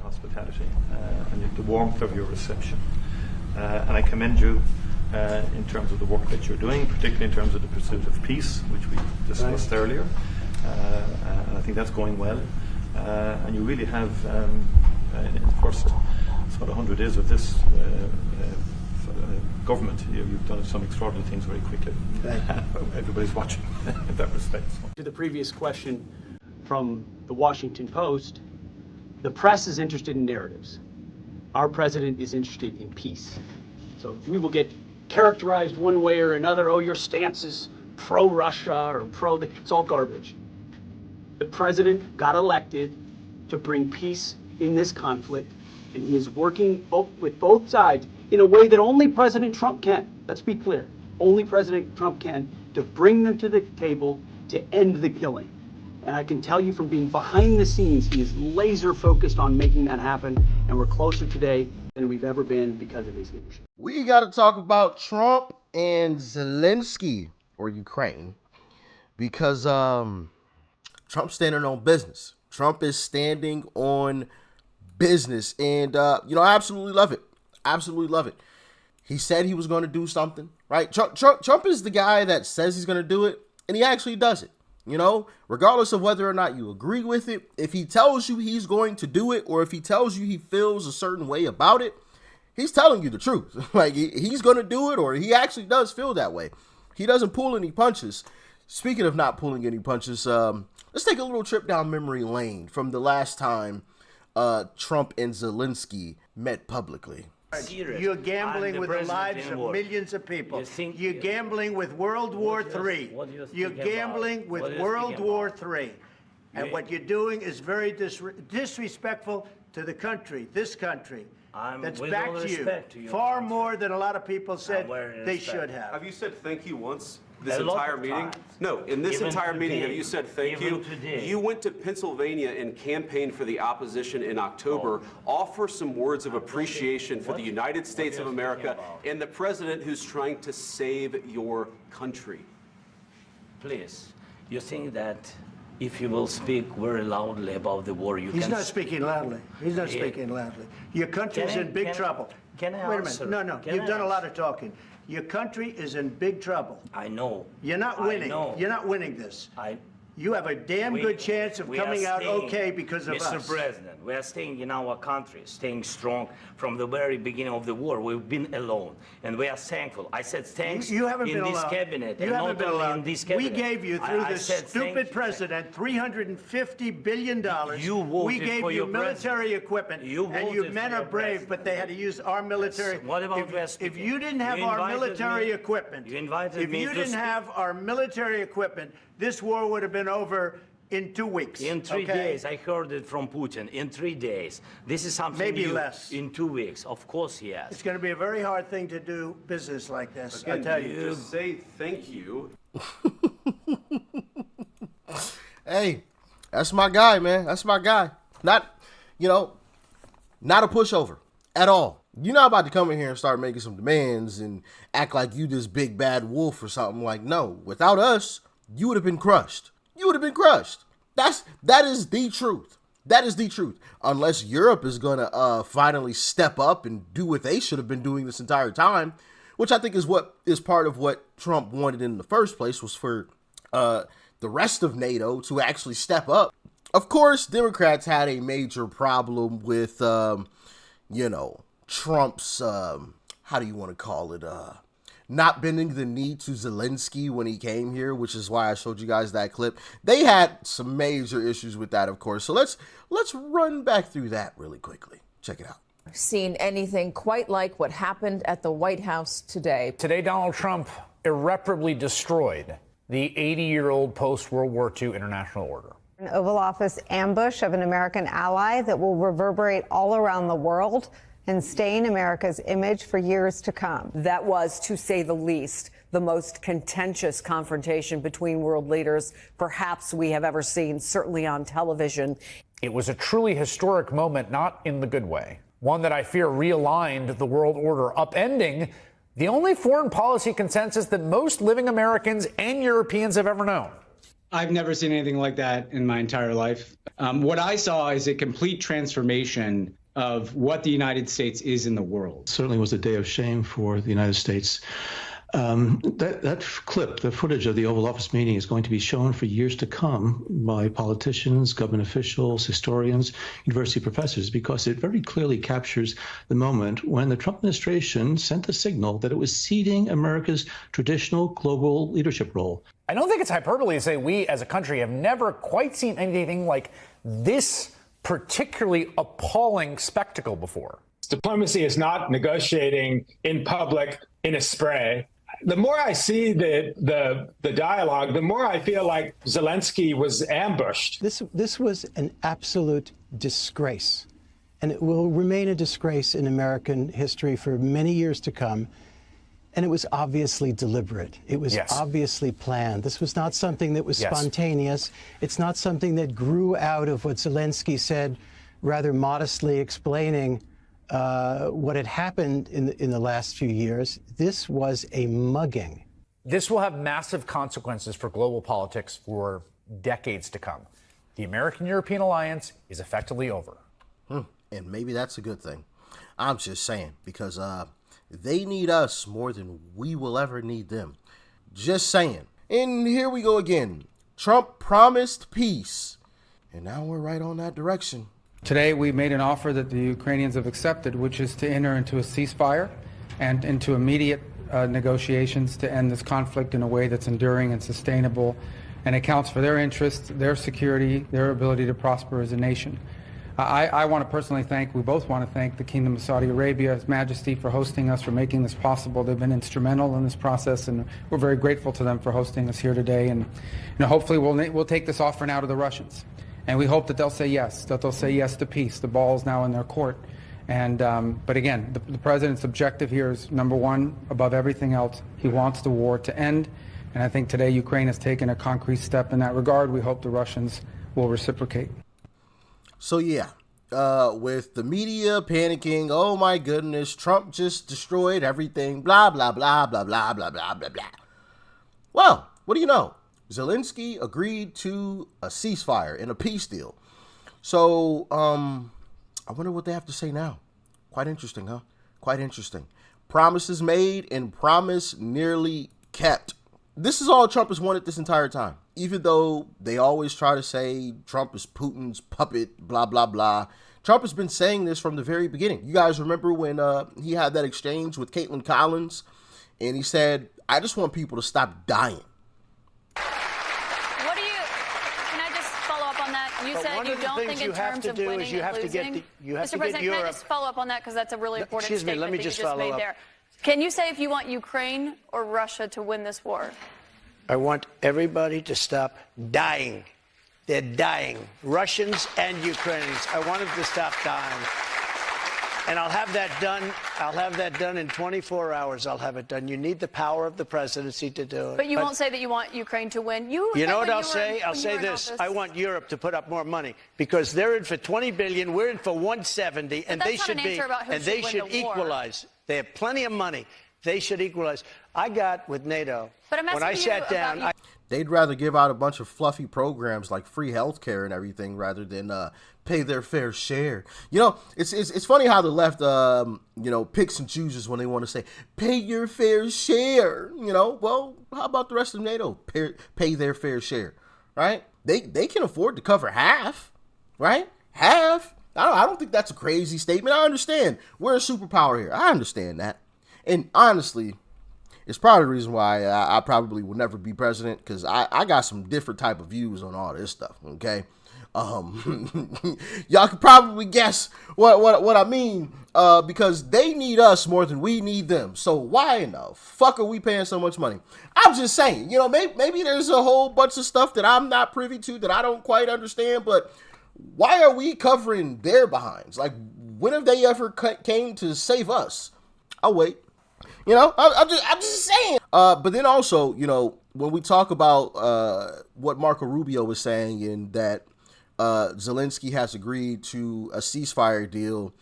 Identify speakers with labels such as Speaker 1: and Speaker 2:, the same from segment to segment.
Speaker 1: hospitality and the warmth of your reception. And I commend you in terms of the work that you're doing, particularly in terms of the pursuit of peace, which we discussed earlier. And I think that's going well. And you really have, in the first sort of 100 days of this government, you've done some extraordinary things very quickly. Everybody's watching in that respect.
Speaker 2: To the previous question from the Washington Post, the press is interested in narratives. Our president is interested in peace. So we will get characterized one way or another. Oh, your stance is pro-Russia or it's all garbage. The president got elected to bring peace in this conflict, and he is working with both sides in a way that only President Trump can. Let's be clear. Only President Trump can, to bring them to the table to end the killing. And I can tell you from being behind the scenes, he is laser focused on making that happen. And we're closer today than we've ever been because of his leadership.
Speaker 3: We got to talk about Trump and Zelensky, or Ukraine, because Trump's standing on business. Trump is standing on business. And, I absolutely love it. Absolutely love it. He said he was going to do something, right? Trump is the guy that says he's going to do it, and he actually does it. Regardless of whether or not you agree with it, if he tells you he's going to do it, or if he tells you he feels a certain way about it, he's telling you the truth. Like, he's going to do it, or he actually does feel that way. He doesn't pull any punches. Speaking of not pulling any punches, let's take a little trip down memory lane from the last time Trump and Zelensky met publicly.
Speaker 4: You're gambling with the lives of millions of people. You're gambling with World War III. You're gambling with World War III. And what you're doing is very disrespectful to the country, this country. That's back to you. Far more than a lot of people said they should have.
Speaker 5: Have you said thank you once? This entire meeting? No, in this entire meeting, have you said thank you? You went to Pennsylvania and campaigned for the opposition in October. Offer some words of appreciation for the United States of America and the president who's trying to save your country.
Speaker 6: Please, you think that if you will speak very loudly about the war, you can...
Speaker 4: He's not speaking loudly. He's not speaking loudly. Your country's in big trouble.
Speaker 6: Can I answer?
Speaker 4: Wait a minute. No. You've done a lot of talking. Your country is in big trouble.
Speaker 6: I know.
Speaker 4: You're not winning. You're not winning this. You have a damn good chance of coming out okay because of us.
Speaker 6: Mr. President, we are staying in our country, staying strong from the very beginning of the war. We've been alone, and we are thankful. I said thanks
Speaker 4: you haven't
Speaker 6: in
Speaker 4: been
Speaker 6: this
Speaker 4: alone.
Speaker 6: cabinet,
Speaker 4: you
Speaker 6: and
Speaker 4: haven't
Speaker 6: not
Speaker 4: been
Speaker 6: only
Speaker 4: alone.
Speaker 6: in this cabinet.
Speaker 4: We gave you, through this stupid president, $350 billion.
Speaker 6: You voted
Speaker 4: we gave
Speaker 6: for
Speaker 4: you
Speaker 6: your
Speaker 4: military equipment, and you men are brave, but they had to use our military.
Speaker 6: Yes. What about
Speaker 4: if you didn't have our military equipment,
Speaker 6: if
Speaker 4: you didn't have our military equipment, this war would have been over in 2 weeks.
Speaker 6: In 3 days, I heard it from Putin. In 3 days. This is something
Speaker 4: maybe
Speaker 6: new.
Speaker 4: less.
Speaker 6: In 2 weeks, of course he has.
Speaker 4: It's going to be a very hard thing to do business like this.
Speaker 5: Again,
Speaker 4: I tell you.
Speaker 5: Just say thank you.
Speaker 3: Hey, that's my guy, man. That's my guy. Not a pushover at all. You're not about to come in here and start making some demands and act like you this big bad wolf or something. Like, no, without us, you would have been crushed. You would have been crushed. That is the truth. That is the truth. Unless Europe is going to finally step up and do what they should have been doing this entire time, which I think is what is part of what Trump wanted in the first place, was for the rest of NATO to actually step up. Of course, Democrats had a major problem with, Trump's, how do you want to call it, not bending the knee to Zelensky when he came here, which is why I showed you guys that clip. They had some major issues with that, of course. So let's run back through that really quickly. Check it out.
Speaker 7: Seen anything quite like what happened at the White House today.
Speaker 8: Today, Donald Trump irreparably destroyed the 80-year-old post-World War II international order.
Speaker 9: An Oval Office ambush of an American ally that will reverberate all around the world and stain America's image for years to come.
Speaker 7: That was, to say the least, the most contentious confrontation between world leaders perhaps we have ever seen, certainly on television.
Speaker 8: It was a truly historic moment, not in the good way. One that I fear realigned the world order, upending the only foreign policy consensus that most living Americans and Europeans have ever known.
Speaker 2: I've never seen anything like that in my entire life. What I saw is a complete transformation of what the United States is in the world.
Speaker 10: Certainly was a day of shame for the United States. That clip, the footage of the Oval Office meeting, is going to be shown for years to come by politicians, government officials, historians, university professors, because it very clearly captures the moment when the Trump administration sent a signal that it was ceding America's traditional global leadership role.
Speaker 8: I don't think it's hyperbole to say we as a country have never quite seen anything like this particularly appalling spectacle before.
Speaker 11: Diplomacy is not negotiating in public in a spray. The more I see the dialogue, the more I feel like Zelensky was ambushed.
Speaker 12: This was an absolute disgrace, and it will remain a disgrace in American history for many years to come. And it was obviously deliberate. It was obviously planned. This was not something that was spontaneous. It's not something that grew out of what Zelensky said, rather modestly explaining what had happened in the last few years. This was a mugging.
Speaker 8: This will have massive consequences for global politics for decades to come. The American-European alliance is effectively over.
Speaker 3: And maybe that's a good thing. I'm just saying, because they need us more than we will ever need them. Just saying. And here we go again. Trump promised peace, and now we're right on that direction.
Speaker 13: Today, we made an offer that the Ukrainians have accepted, which is to enter into a ceasefire and into immediate negotiations to end this conflict in a way that's enduring and sustainable and accounts for their interests, their security, their ability to prosper as a nation. I want to personally thank, we both want to thank the Kingdom of Saudi Arabia, His Majesty, for hosting us, for making this possible. They've been instrumental in this process, and we're very grateful to them for hosting us here today. And hopefully we'll take this offer now to the Russians. And we hope that they'll say yes, to peace. The ball is now in their court. And but again, the president's objective here is, number one, above everything else, he wants the war to end. And I think today Ukraine has taken a concrete step in that regard. We hope the Russians will reciprocate.
Speaker 3: So yeah, with the media panicking, oh my goodness, Trump just destroyed everything, blah, blah, blah, blah, blah, blah, blah, blah, blah. Well, what do you know? Zelensky agreed to a ceasefire and a peace deal. So, I wonder what they have to say now. Quite interesting, huh? Quite interesting. Promises made and promise nearly kept. This is all Trump has wanted this entire time. Even though they always try to say Trump is Putin's puppet, blah, blah, blah. Trump has been saying this from the very beginning. You guys remember when he had that exchange with Caitlin Collins, and he said, I just want people to stop dying.
Speaker 14: You said you don't think in terms of winning and losing. Mr. President, can I just follow up on that, because that's a really important statement that you just made there. Can you say if you want Ukraine or Russia to win this war?
Speaker 4: I want everybody to stop dying. They're dying. Russians and Ukrainians. I want them to stop dying. And I'll have that done. I'll have that done in 24 hours. I'll have it done. You need the power of the presidency to do it.
Speaker 14: But you won't say that you want Ukraine to win. You
Speaker 4: know what I'll say? I'll say this. I want Europe to put up more money, because they're in for 20 billion. We're in for 170, and they should be. And they should equalize. They have plenty of money. They should equalize. I got with NATO. But when I sat down.
Speaker 3: They'd rather give out a bunch of fluffy programs like free health care and everything rather than pay their fair share. You know, it's funny how the left, picks and chooses when they want to say, pay your fair share. Well, how about the rest of NATO? Pay their fair share, right? They can afford to cover half, right? Half. I don't think that's a crazy statement. I understand. We're a superpower here. I understand that. And honestly, it's probably the reason why I probably will never be president, because I got some different type of views on all this stuff, okay? Y'all can probably guess what I mean, because they need us more than we need them. So why in the fuck are we paying so much money? I'm just saying, maybe there's a whole bunch of stuff that I'm not privy to that I don't quite understand, but why are we covering their behinds? Like, when have they ever came to save us? I'll wait. I'm just saying. But then also, when we talk about what Marco Rubio was saying, and that Zelensky has agreed to a ceasefire deal,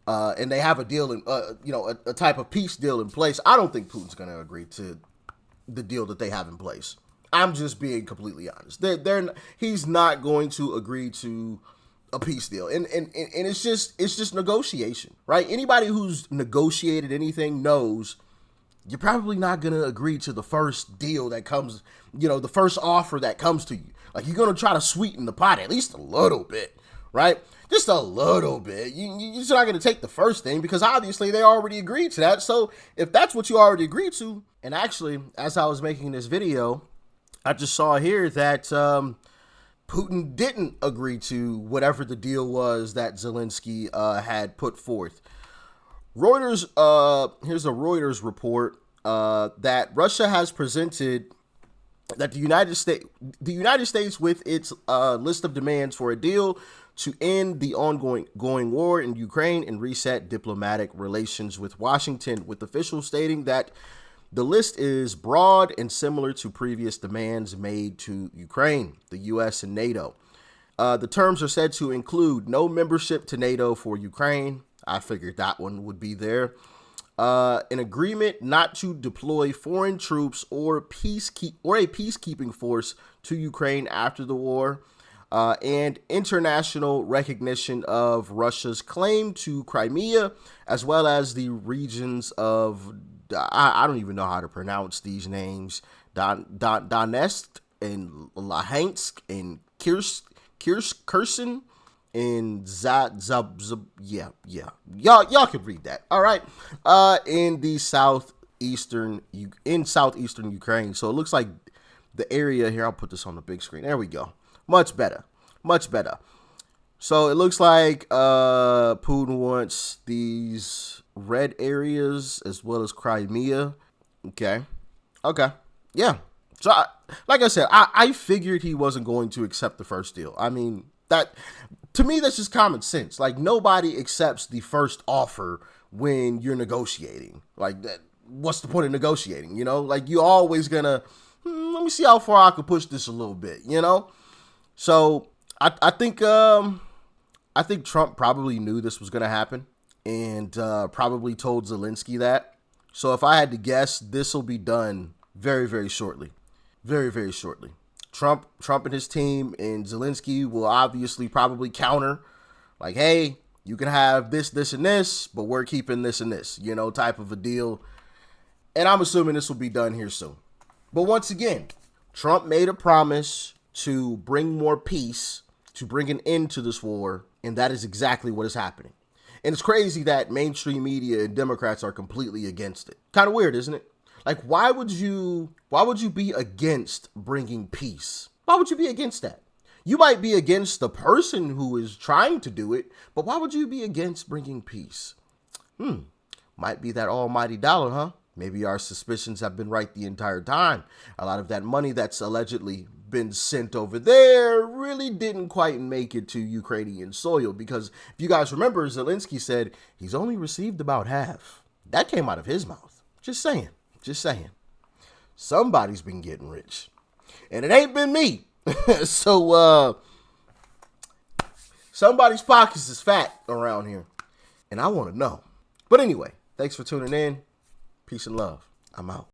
Speaker 3: and they have a deal in, a type of peace deal in place, I don't think Putin's going to agree to the deal that they have in place. I'm just being completely honest. He's not going to agree to a peace deal. And it's just negotiation, right? Anybody who's negotiated anything knows you're probably not going to agree to the first deal that comes, the first offer that comes to you. Like, you're going to try to sweeten the pot at least a little bit, right? Just a little bit. You're just not going to take the first thing because obviously they already agreed to that. So if that's what you already agreed to, and actually, as I was making this video, I just saw here that Putin didn't agree to whatever the deal was that Zelensky had put forth. Reuters, here's a Reuters report that Russia has presented that the United States with its list of demands for a deal to end the ongoing war in Ukraine and reset diplomatic relations with Washington, with officials stating that the list is broad and similar to previous demands made to Ukraine, the U.S. and NATO. The terms are said to include no membership to NATO for Ukraine. I figured that one would be there. An agreement not to deploy foreign troops or a peacekeeping force to Ukraine after the war, and international recognition of Russia's claim to Crimea, as well as the regions of, I don't even know how to pronounce these names, Donetsk and Luhansk and Kherson and y'all can read that. All right. In the southeastern Ukraine. So it looks like the area here, I'll put this on the big screen. There we go. Much better. So it looks like Putin wants these red areas as well as Crimea. Okay. Yeah. So like I said, I figured he wasn't going to accept the first deal. I mean, that, to me, that's just common sense. Like, nobody accepts the first offer when you're negotiating. Like, that, what's the point of negotiating? Like, you're always gonna, let me see how far I can push this a little bit, So I think Trump probably knew this was gonna happen and probably told Zelensky that. So if I had to guess, this will be done very, very shortly. Very, very shortly. Trump and his team and Zelensky will obviously probably counter, like, hey, you can have this, this, and this, but we're keeping this and this, type of a deal. And I'm assuming this will be done here soon. But once again, Trump made a promise to bring more peace, to bring an end to this war, and that is exactly what is happening. And it's crazy that mainstream media and Democrats are completely against it. Kind of weird, isn't it? Like, why would you be against bringing peace? Why would you be against that? You might be against the person who is trying to do it, but why would you be against bringing peace? Might be that almighty dollar, huh? Maybe our suspicions have been right the entire time. A lot of that money that's allegedly been sent over there really didn't quite make it to Ukrainian soil, because if you guys remember, Zelensky said he's only received about half. That came out of his mouth. Just saying. Somebody's been getting rich. And it ain't been me. So, somebody's pockets is fat around here. And I want to know. But anyway, thanks for tuning in. Peace and love. I'm out.